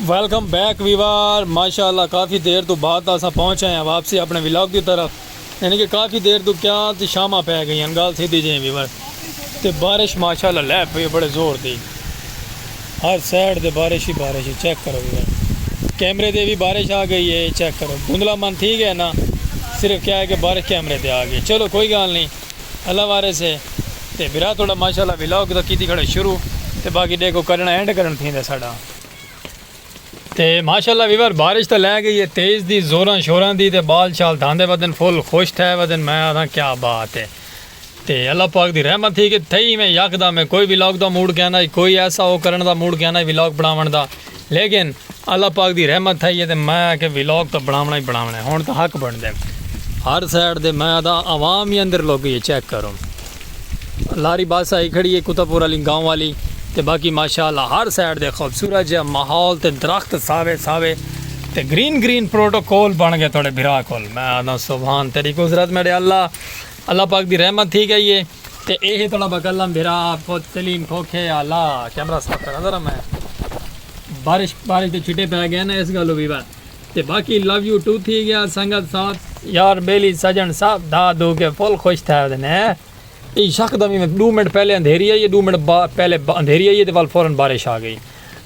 Welcome back Weaver. माशाल्लाह काफ़ी देर तो बाद अस पहुँच आए हैं वापसी अपने विलाग की तरफ। यानी कि काफ़ी देर तो क्या तो शामा पै गई गल सीधी जी वीवर। तो बारिश माशाल्लाह लै पई बड़े जोर दी, हर साइड से बारिश ही चेक करो वीवर। कैमरे से भी बारिश आ गई है, चेक करो। धुंधला मन ठीक है ना, सिर्फ क्या है कि बारिश कैमरे से आ गई। चलो कोई गल नहीं, अल्लाह वारे से। तो बिरा थोड़ा माशाल्लाह विलाग तो की खड़े शुरू, तो बाकी देखो करना एंड करन थी साड़ा। तो माशाल्लाह वीवर बारिश तो लै गई है तेज़ दी, जोरां शोरां दी। ते बाल शाल धांदे वदन फुल खुश थे वदन। मैं आदा क्या बात है। तो अल्लाह पाक दी रहमत थी कि थई में यकदा मैं कोई व्लॉग का मूड कहना, कोई ऐसा वो करने का मूड कहना व्लॉग बनावन का, लेकिन अल्लाह पाक दी रहमत थी है। तो मैं कि व्लॉग तो बनावना ही बनावना है, हुण तो हक बन दे हर साइड दे। मैं आदा आवाम ही अंदर लोग ये चेक करो, लारी बस आई खड़ी है कुतुबपुर वाली गाँव वाली। तो बाकी माशाल्लाह हर साइड दे खूबसूरत जहा माहौल, तो दरख्त सावे सावे, तो ग्रीन ग्रीन प्रोटोकॉल बन गए थोड़े बिरा कोल। मैं आदा सुभान तेरी कुदरत मेरे अल्लाह पाक दी रहमत थी गई है। तो यह थोड़ा बकलम बिरा आपको सलीम खोखे अल्लाह कैमरा साफ करा जरा। मैं बारिश के छिटे पै गए ना इस गलो भी बात। तो बाकी लव यू टू थी गया संगत साथ यार बेली सजन साहब दा दो के फुल खुश था ये शकदमी में 2 मिनट पहले अंधेरी आई है, 2 मिनट पहले अंधेरी आई है, तो वाल फ़ौरन बारिश आ गई।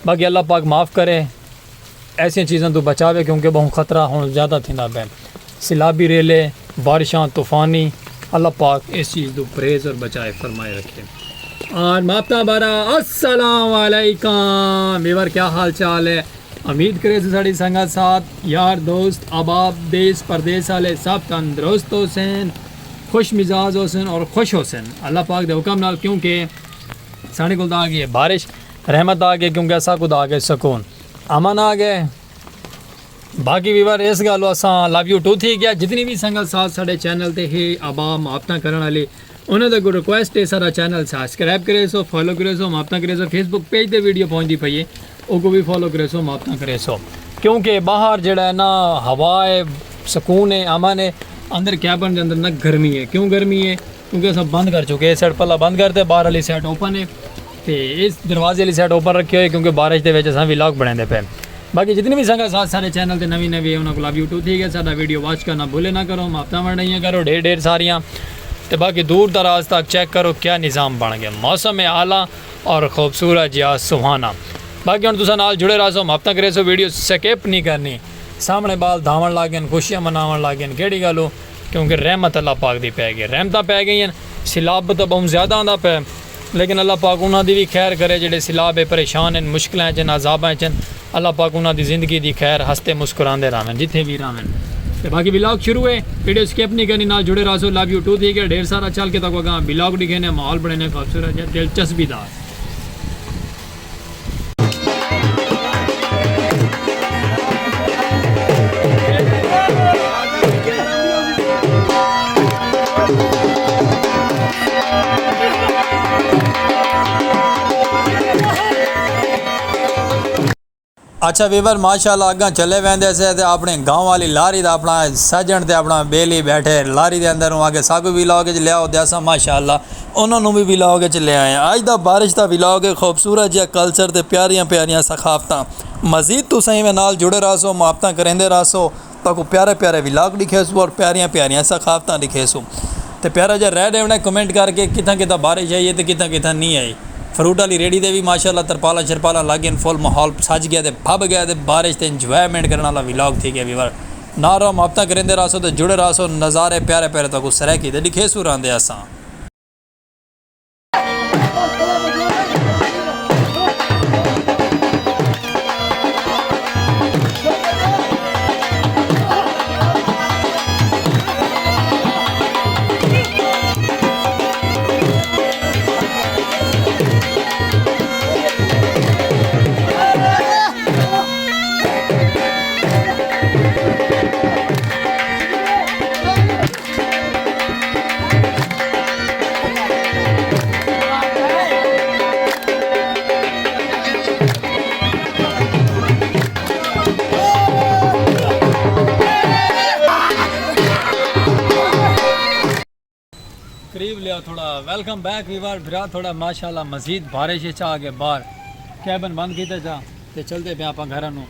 बाकी अल्लाह पाक माफ़ करे, ऐसी चीज़ों तो बचावे क्योंकि बहुत ख़तरा होना ज़्यादा थी ना बैन। सिलाबी रेले बारिशां तूफ़ानी, अल्लाह पाक इस चीज़ को परहेज़ और बचाए फरमाए रखे। और मापता बारा अस्सलाम वालेकुम वीवर, क्या हाल चाल है? उम्मीद करे साड़ी संगत साथ यार दोस्त अबाब देश परदेश वाले सब तंदुरुस्त होसन, खुश मिजाज होसन और खुश होसन अल्लाह पाक दे हुक्म नाल। क्योंकि साढ़े को आ गई बारिश, रहमत आ गई, क्योंकि ऐसा खुद आ गए सुकून अमन आ गए। बाकी वीवर इस गल असा लव यू टू थी गया। जितनी भी संगत साथ साढ़े चैनल ते ही आबा मापता करने वाले उन्होंने को रिक्वेस्ट है सारा चैनल सब्सक्राइब करे सो, फॉलो करे सो, मापता करे सो। फेसबुक पेज पर वीडियो पहुँचती पई है वो भी फॉलो करे सो, मापता करे सो। क्योंकि बाहर जड़ा है ना हवा है, सुकून है, अमन है। अंदर कैबन के अंदर ना गर्मी है। क्यों गर्मी है? क्योंकि सब बंद कर चुके हैं। साइड पल्ला बंद करते, बाहर वाली साइड ओपन है। तो इस दरवाजे वाली साइड ओपन रखे हुए क्योंकि बारिश के अस व्लॉग बनाते पे। बाकी जितनी भी संगत साथ सारे चैनल से नवी नवी है उन्होंने लव यू टू ठीक है। सारा वीडियो वॉच करना भूले ना करो, मापता बढ़ाइया करो ढेर सारियाँ। तो बाकी दूर दराज तक चेक करो क्या निज़ाम बन गया, मौसम है आला और खूबसूरत या सुहाना। बाकी हम तुसा नाल जुड़े रहो, मापता करे सो, वीडियो स्किप नहीं करनी। सामने बाल धावन लग गए, खुशियाँ मनावन लग गए, केड़ी गल हो? क्योंकि रहमत अल्लाह पाक दी पै गई, रहमत पै गई हैं। सिलाब तो बहुत ज़्यादा आंदा पे, लेकिन अल्लाह पाक उन्होंने भी खैर करे जेडे सिलाब है, परेशान हैं, मुश्किलें च, अजाबां च। अल्लाह पाक उन्होंने ज़िंदगी दी खैर हंसते मुस्कुराते रहें जिथे भी रहें। तो बाकी व्लॉग शुरू है, वीडियो स्किप नहीं करनी, ना जुड़े रहो। लव यू टू थी गया ढेर सारा चल के तक व्लॉग दिखे ने, माहौल बने खूबसूरत है, दिलचस्पीदार। अच्छा वीवर माशाल्लाह अगर चले वेंदे से ते अपने गाँव वाली लारी दा अपना सजन ते अपना बेली बैठे लारी दे अंदर आगे सागू व्लॉग च लिया होते असा माशाल्लाह उन्होंने भी व्लॉग च ले आए। अज दा बारिश दा व्लॉग है, खूबसूरत जहा कल्चर ते प्यारियां प्यारियां सखाफत। मजीद तुसीं में नाल जुड़े रहो, मापता करेंदे रहो, ताको प्यारे प्यारे व्लॉग दिखे सो और प्यारियां प्यारियां सखाफत दिखे सो। तो प्यारा जहा रह देवना कमेंट करके कितना कितना बारिश आई है तो कितना कितना नहीं आई। फ्रूट वाली रेडी दे भी माशाल्लाह तरपाला शरपाला लग गए, फुल माहौल सज गया, फब गया, बारिश से इंजॉयमेंट करने वाला व्लॉग थी गया वीवर। ना रहो मापता करेंदे रहो तो जुड़े रहो, नज़ारे प्यारे प्यारे तक सरैकी दे दिखे सुर आंदे असां। करीब लिया थोड़ा। वेलकम बैक वीवर, फिर थोड़ा माशाल्लाह मजीद बारिश आ गए, बाहर कैबन बंद किया जा ਤੇ ਚਲਦੇ ਪਿਆ ਆਪਾਂ ਘਰਾਂ ਨੂੰ।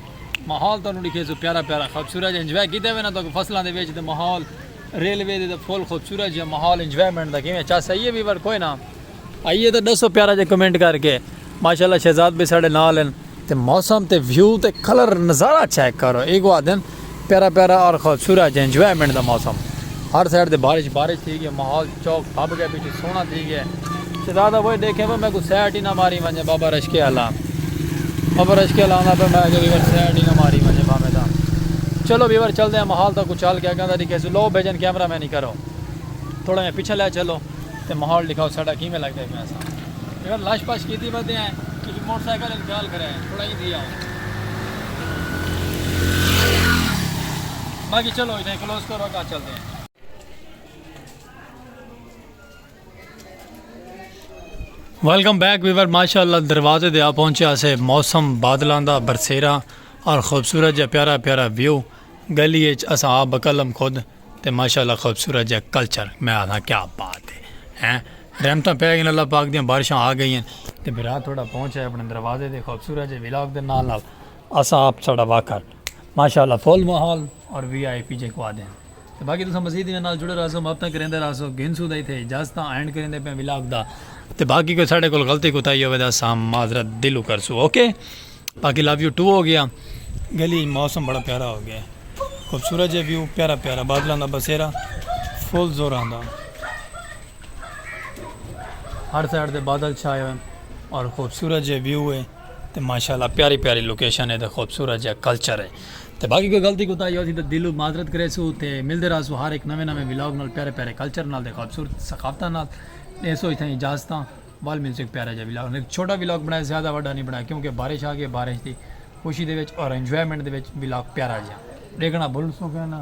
ਮਾਹੌਲ ਤੁਹਾਨੂੰ ਦਿਖੇ ਸੋ ਪਿਆਰਾ ਪਿਆਰਾ ਖੂਬਸੂਰਤ ਇੰਜੋਏ ਕੀਤੇ ਹੋਏ ਨਾ ਤਾਂ ਫਸਲਾਂ ਦੇ ਵਿੱਚ ਤੇ ਮਾਹੌਲ रेलवे दे फुल खूबसूरत जो माहौल इंजॉयमेंट का किमें चा सही है भी पर कोई ना आइए तो दसो प्यारा जो कमेंट करके माशाल्लाह शहजाद भी साढ़े नाल हैं ते मौसम ते व्यू ते कलर नज़ारा चेक करो एक वो दिन प्यारा प्यारा और खूबसूरत इंजॉयमेंट का मौसम हर साइड से बारिश थी गई माहौल चौक दब गया पीछे सोना थी गया शहजादा वही देखे वो मैं कुछ सैट ही ना मारी वजे बाबा रश्के आला पे मैं सैट ही ना मारी वजे भावे था। चलो वीवर चलते हैं माहौल तक कुछ चल क्या कहता तरीके से लो भेजन कैमरा मैं नहीं करो थोड़ा मैं पीछे ले चलो तो माहौल दिखाओ साढ़ा कि लगता है ऐसा अगर लाश पाश की थी बते हैं कि मोटरसाइकिल इंतकाल करें थोड़ा ही दिया बाकी चलो इधर क्लोज करो क्या चलते हैं। वेलकम बैक वीवर माशाल्लाह दरवाजे दे आ पहुंचे से मौसम बादलों का बरसेरा और खूबसूरत जहा प्यारा प्यारा व्यू गली असा आप बकलम खुद तो माशाल्लाह खूबसूरत जहा कल्चर मैं आना क्या बात है रहमत पै गई अल्लाह पाक दी बारिशां आ गई हैं तो बिरा थोड़ा पहुँचा अपने दरवाजे के खूबसूरत जे विलाग के नाल असा आप साड़ा वाकर माशाल्लाह फुल माहौल और VIP जे को आदे तो बाकी तुम मजीद नाल जुड़े रहो मुहब्बत करेंदे रहो गिनसू दई थे इजाजत एंड करेंदे पे विलाग दा तो बाकी कोई साढ़े को गलती कोताही होवे दा साम माजरत दिलू करसू ओके। बाकी लव यू 2 हो गया गली मौसम बड़ा प्यारा हो गया खूबसूरत जो व्यू प्यारा प्यारा बादलों का बसेरा फुल जोर आंदा हर साइड से बादल छाए हुए और खूबसूरत जो व्यू है तो माशाल्लाह प्यारी प्यारी लोकेशन है तो खूबसूरत जो कल्चर है तो बाकी कोई गलती कोताही होती तो दिलू माजरत करे सू तो मिलते रहो हर एक नवे नवे विलॉग नाल प्यारे प्यारे कल्चर नाल खूबसूरत सकाफत नाल ऐसो इतना इजाजत वाल मिल से प्यारा जहा विलॉग एक छोटा विलॉग बनाया ज़्यादा वड्डा नहीं बनाया क्योंकि बारिश आ गई बारिश की खुशी दे विच और इंजॉयमेंट दे विच विलॉग प्यारा जहा देखना भूल सो ना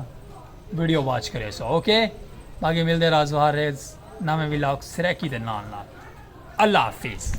वीडियो वॉच करे सो ओके। बाकी मिलते रहो हर नवे विलॉग सरेकी दे नाल अल्लाह हाफिज़।